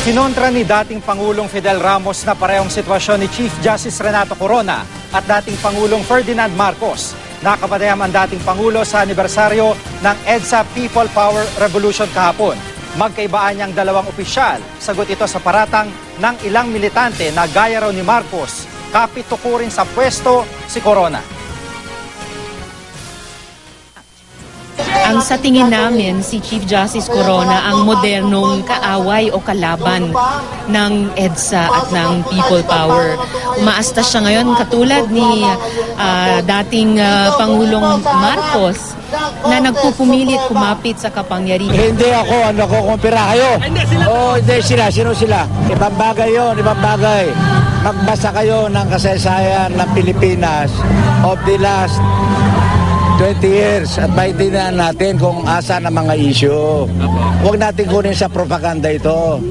Kinontra ni dating Pangulong Fidel Ramos na parehong sitwasyon ni Chief Justice Renato Corona at dating Pangulong Ferdinand Marcos. Nakapadayam ang dating Pangulo sa anibersaryo ng EDSA People Power Revolution kahapon. Magkaibaan niyang dalawang opisyal. Sagot ito sa paratang ng ilang militante na gaya raw ni Marcos, kapitukurin sa pwesto si Corona. Ang sa tingin namin, si Chief Justice Corona ang modernong kaaway o kalaban ng EDSA at ng People Power. Umaasta siya ngayon katulad ni dating Pangulong Marcos na nagpupumilit kumapit sa kapangyarihan. Hindi ako, kumpira kayo. Hindi sila. Sino sila? Ibang bagay yun, ibang bagay. Magbasa kayo ng kasaysayan ng Pilipinas of the last 20 years at maintindihan natin kung asa ng mga issue. Huwag natin kunin sa propaganda ito.